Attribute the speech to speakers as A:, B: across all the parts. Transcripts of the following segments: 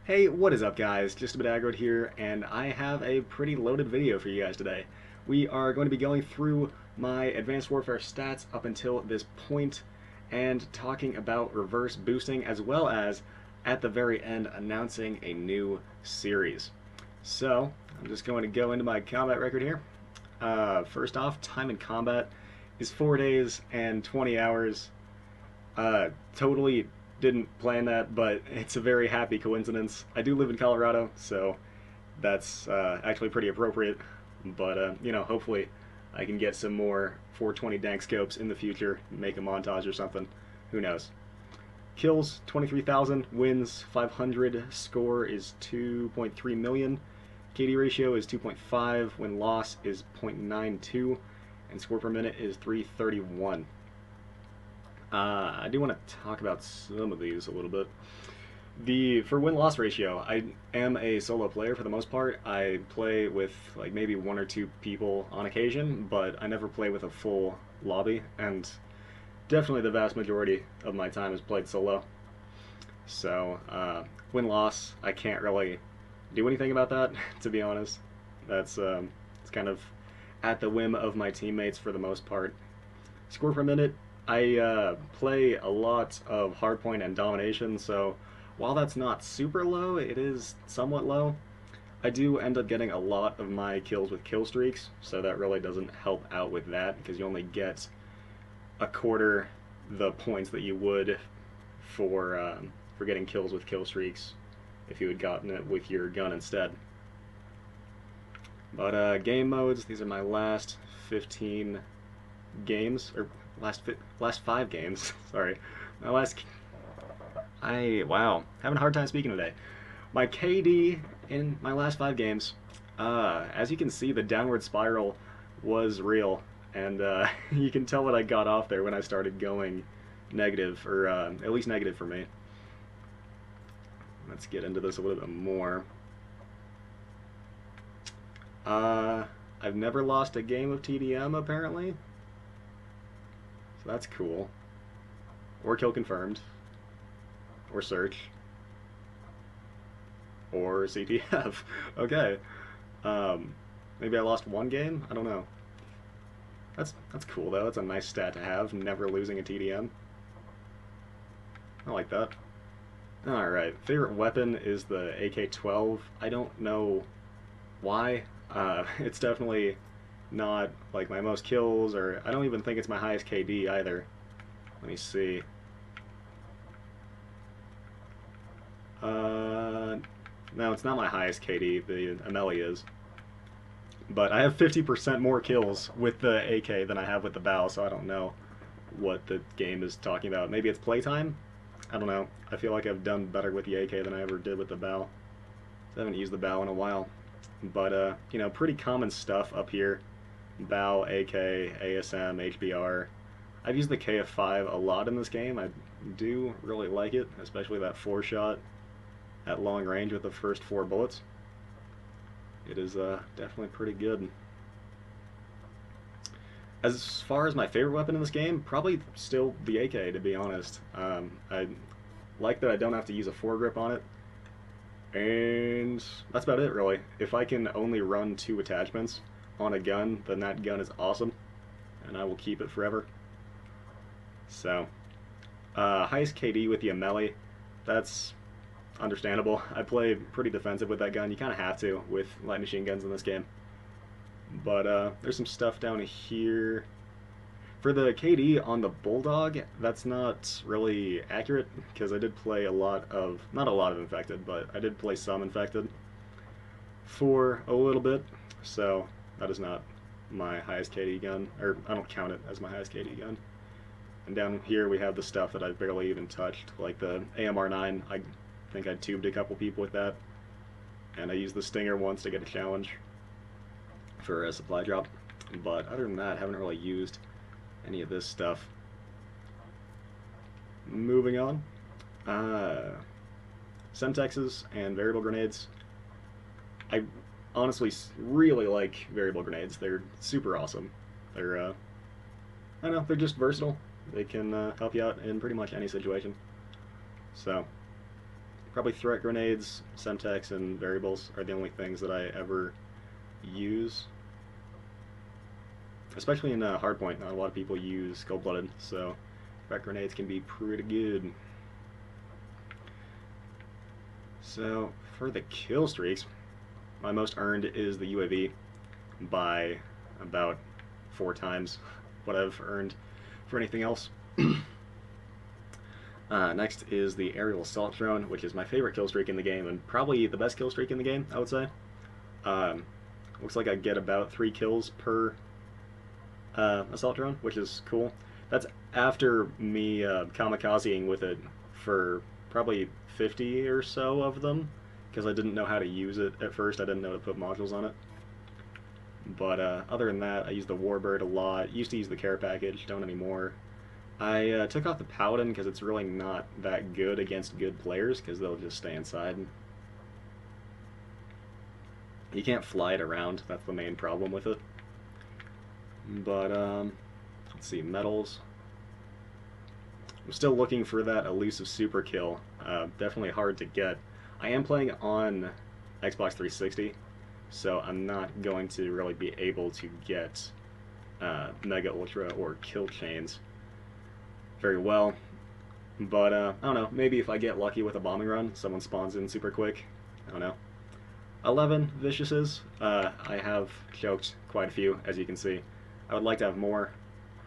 A: Hey, what is up guys? JustABitAgroed here, and I have a pretty loaded video for you guys today. We are going to be going through my Advanced Warfare stats up until this point and talking about reverse boosting as well as, at the very end, announcing a new series. So, I'm just going to go into my combat record here. First off, time in combat is 4 days and 20 hours. Totally didn't plan that, but it's a very happy coincidence. I do live in Colorado, so that's actually pretty appropriate. But, hopefully I can get some more 420 dank scopes in the future, make a montage or something. Who knows? Kills, 23,000. Wins, 500. Score is 2.3 million. KD ratio is 2.5. Win-loss is 0.92. And score per minute is 331. I do want to talk about some of these a little bit. For win-loss ratio, I am a solo player for the most part. I play with like maybe one or two people on occasion, but I never play with a full lobby, and definitely the vast majority of my time is played solo. So win-loss, I can't really do anything about that, to be honest. That's it's kind of at the whim of my teammates for the most part. Score per minute, I play a lot of hardpoint and domination, so while that's not super low, it is somewhat low. I do end up getting a lot of my kills with kill streaks, so that really doesn't help out with that, because you only get a quarter the points that you would for getting kills with kill streaks if you had gotten it with your gun instead. But game modes, these are my last 15 games, or last 5 games. Sorry, my last. Wow, having a hard time speaking today. My KD in my last 5 games. As you can see, the downward spiral was real, and you can tell what I got off there when I started going negative, or at least negative for me. Let's get into this a little bit more. I've never lost a game of TDM apparently. That's cool. Or kill confirmed. Or search. Or CTF. Okay. Maybe I lost one game? I don't know. That's cool though. That's a nice stat to have, never losing a TDM. I like that. Alright, favorite weapon is the AK-12. I don't know why. It's definitely not like my most kills, or I don't even think it's my highest KD either. Let me see. No, it's not my highest KD. The Amelie is. But I have 50% more kills with the AK than I have with the bow, so I don't know what the game is talking about. Maybe it's playtime? I don't know. I feel like I've done better with the AK than I ever did with the bow. I haven't used the bow in a while. But, pretty common stuff up here. Bow, AK, ASM, HBR. I've used the KF5 a lot in this game. I do really like it, especially that 4-shot at long range with the first 4 bullets. It is definitely pretty good. As far as my favorite weapon in this game, probably still the AK, to be honest. I like that I don't have to use a foregrip on it. And that's about it, really. If I can only run 2 attachments on a gun, then that gun is awesome, and I will keep it forever. So, highest KD with the Amelie, that's understandable. I play pretty defensive with that gun. You kind of have to with light machine guns in this game. But there's some stuff down here. For the KD on the Bulldog, that's not really accurate, because I did play a lot of, not a lot of Infected, but I did play some Infected for a little bit, so that is not my highest KD gun, or I don't count it as my highest KD gun. And down here we have the stuff that I've barely even touched, like the AMR9. I think I tubed a couple people with that, and I used the Stinger once to get a challenge for a supply drop. But other than that, I haven't really used any of this stuff. Moving on. Semtexes and variable grenades. I honestly really like variable grenades. They're super awesome. They're, I don't know, they're just versatile. They can help you out in pretty much any situation. So, Probably threat grenades, semtex, and variables are the only things that I ever use. Especially in hardpoint, not a lot of people use cold-blooded, so threat grenades can be pretty good. So for the kill streaks, my most earned is the UAV by about 4 times what I've earned for anything else. Next is the aerial assault drone, which is my favorite kill streak in the game, and probably the best kill streak in the game, I would say. Looks like I get about 3 kills per assault drone, which is cool. That's after me kamikazing with it for probably 50 or so of them, because I didn't know how to use it at first. I didn't know to put modules on it. But other than that, I use the Warbird a lot. Used to use the care package, don't anymore. I took off the Paladin because it's really not that good against good players, because they'll just stay inside. You can't fly it around, that's the main problem with it. But, let's see, medals. I'm still looking for that elusive super kill. Definitely hard to get. I am playing on Xbox 360, so I'm not going to really be able to get Mega Ultra or kill chains very well. But, I don't know, maybe if I get lucky with a bombing run, someone spawns in super quick. I don't know. 11 Viciouses. I have choked quite a few, as you can see. I would like to have more.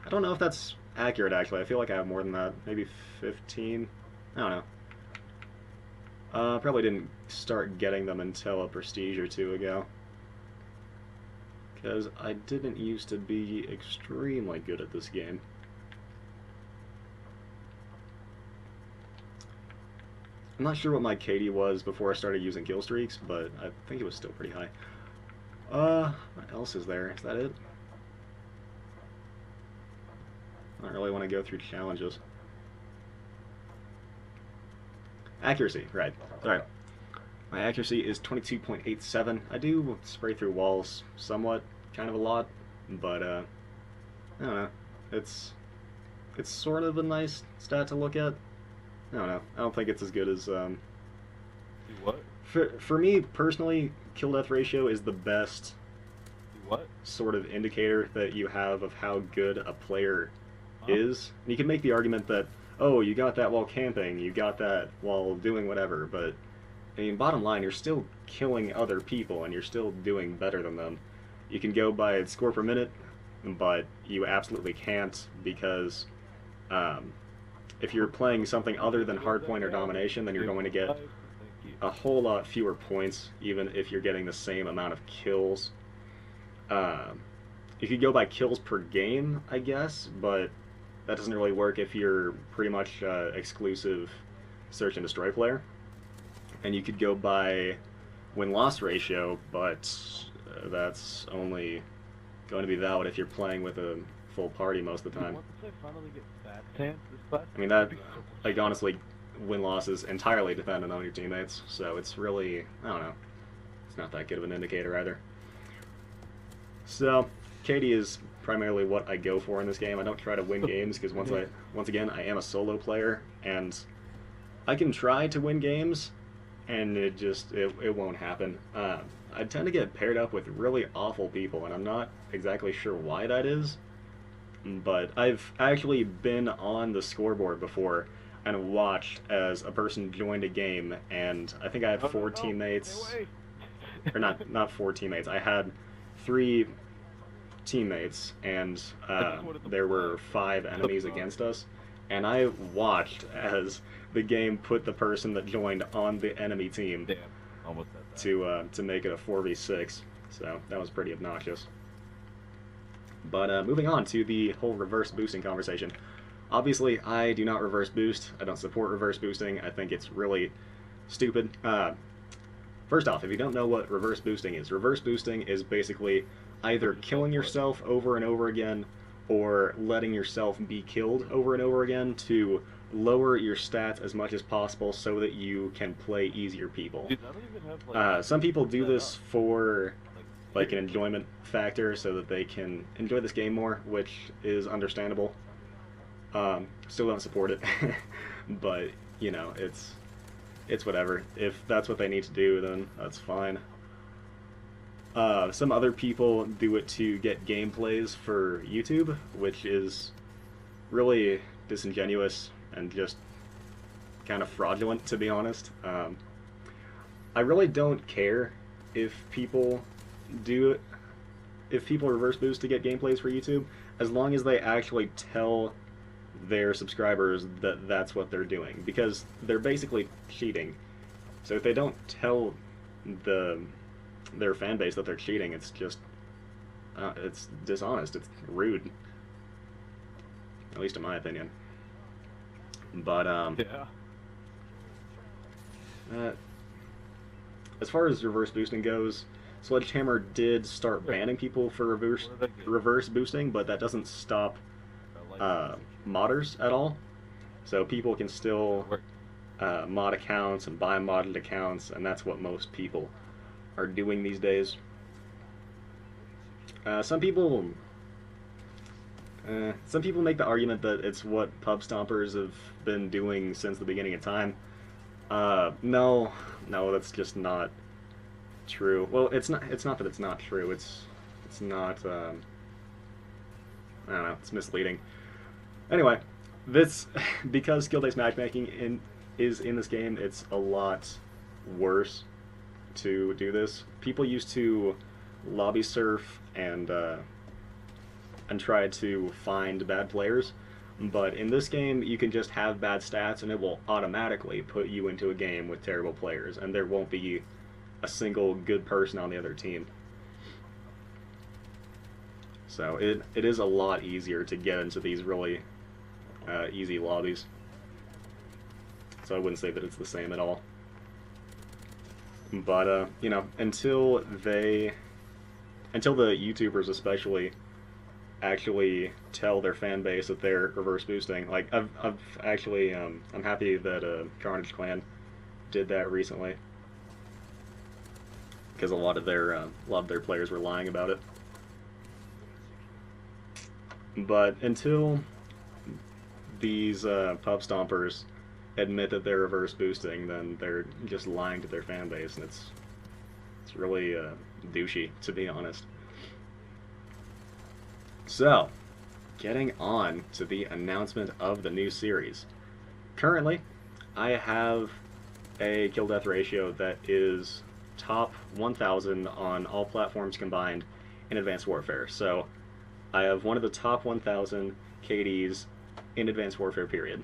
A: I don't know if that's accurate, actually. I feel like I have more than that. Maybe 15? I don't know. Probably didn't start getting them until a prestige or 2 ago, because I didn't used to be extremely good at this game. I'm not sure what my KD was before I started using kill streaks, but I think it was still pretty high. What else is there? Is that it? I don't really want to go through challenges. Accuracy, right. Sorry. My accuracy is 22.87. I do spray through walls somewhat, kind of a lot, but I don't know. It's sort of a nice stat to look at. I don't know. I don't think it's as good as
B: What?
A: For me personally, kill death ratio is the best
B: What?
A: sort of indicator that you have of how good a player is. And you can make the argument that, oh, you got that while camping, you got that while doing whatever, but I mean, bottom line, you're still killing other people and you're still doing better than them. You can go by score per minute, but you absolutely can't, because if you're playing something other than hardpoint or domination, then you're going to get a whole lot fewer points, even if you're getting the same amount of kills. You could go by kills per game, I guess, but that doesn't really work if you're pretty much exclusive search and destroy player. And you could go by win-loss ratio, but that's only going to be valid if you're playing with a full party most of the time. I mean, that, like, honestly, win-loss is entirely dependent on your teammates, so it's really, I don't know, it's not that good of an indicator either. So, KD is primarily what I go for in this game. I don't try to win games, because once again, I am a solo player, and I can try to win games, and it won't happen. I tend to get paired up with really awful people, and I'm not exactly sure why that is. But I've actually been on the scoreboard before and watched as a person joined a game, and I think I had 4 teammates, or not 4 teammates. I had 3 teammates, and there were 5 enemies against us, and I watched as the game put the person that joined on the enemy team to make it a 4v6. So that was pretty obnoxious. But moving on to the whole reverse boosting conversation. Obviously, I do not reverse boost. I don't support reverse boosting. I think it's really stupid. First off, if you don't know what reverse boosting is basically either killing yourself over and over again or letting yourself be killed over and over again to lower your stats as much as possible so that you can play easier people. Some people do this for like an enjoyment factor so that they can enjoy this game more, which is understandable. Still don't support it, but you know, it's whatever. If that's what they need to do, then that's fine. Some other people do it to get gameplays for YouTube, which is really disingenuous and just kind of fraudulent, to be honest. I really don't care if people do it, if people reverse boost to get gameplays for YouTube, as long as they actually tell their subscribers that that's what they're doing, because they're basically cheating. So if they don't tell their fan base that they're cheating, it's just it's dishonest, it's rude, at least in my opinion. But
B: Yeah.
A: as far as reverse boosting goes, Sledgehammer did start banning people for reverse boosting, but that doesn't stop modders at all. So people can still mod accounts and buy modded accounts, and that's what most people are doing these days. Some people make the argument that it's what pub stompers have been doing since the beginning of time. No, that's just not true. Well, it's not that it's not true. It's not. I don't know. It's misleading. Anyway, this because skill-based matchmaking is in this game. It's a lot worse to do this. People used to lobby surf and try to find bad players, but in this game you can just have bad stats and it will automatically put you into a game with terrible players, and there won't be a single good person on the other team. So it is a lot easier to get into these really easy lobbies. So I wouldn't say that it's the same at all. But you know, until the YouTubers especially actually tell their fan base that they're reverse boosting, like I've actually I'm happy that Carnage Clan did that recently, because a lot of their players were lying about it. But until these pub stompers admit that they're reverse boosting, then they're just lying to their fan base, and it's really douchey, to be honest. So, getting on to the announcement of the new series. Currently, I have a kill-death ratio that is top 1,000 on all platforms combined in Advanced Warfare. So, I have one of the top 1,000 KDs in Advanced Warfare, period.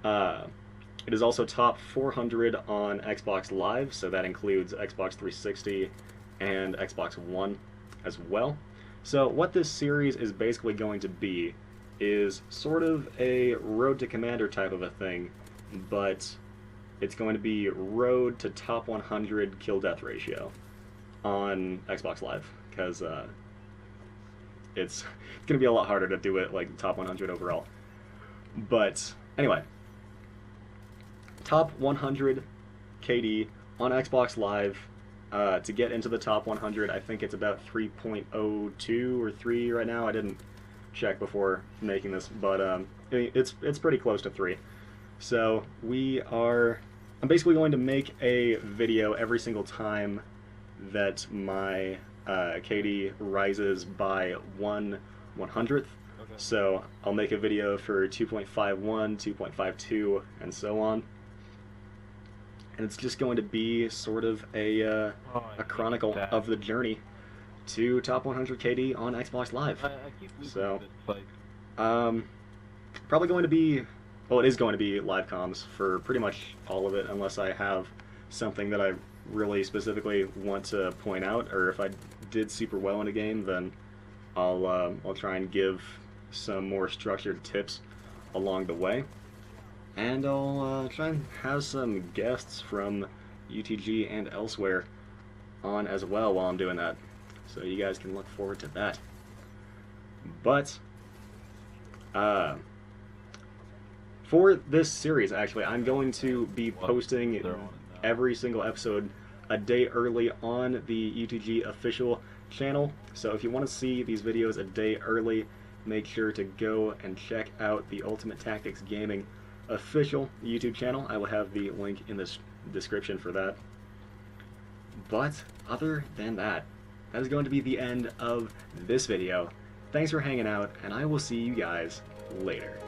A: It is also top 400 on Xbox Live, so that includes Xbox 360 and Xbox One as well. So what this series is basically going to be is sort of a Road to Commander type of a thing, but it's going to be Road to top 100 kill-death ratio on Xbox Live, because it's going to be a lot harder to do it like top 100 overall. But anyway, top 100 KD on Xbox Live. To get into the top 100, I think it's about 3.02 or 3 right now. I didn't check before making this, but it's pretty close to 3. So I'm basically going to make a video every single time that my KD rises by 1/100th.
B: Okay.
A: So I'll make a video for 2.51, 2.52, and so on. And it's just going to be sort of a chronicle of the journey to top 100 KD on Xbox Live.
B: I keep losing
A: So,
B: this fight.
A: probably going to be, well, it is going to be live comms for pretty much all of it, unless I have something that I really specifically want to point out, or if I did super well in a game, then I'll try and give some more structured tips along the way. And I'll try and have some guests from UTG and elsewhere on as well while I'm doing that. So you guys can look forward to that. But, for this series, actually, I'm going to be posting every single episode a day early on the UTG official channel. So if you want to see these videos a day early, make sure to go and check out the Ultimate Tactics Gaming official YouTube channel. I will have the link in the description for that. But other than that, that is going to be the end of this video. Thanks for hanging out, and I will see you guys later.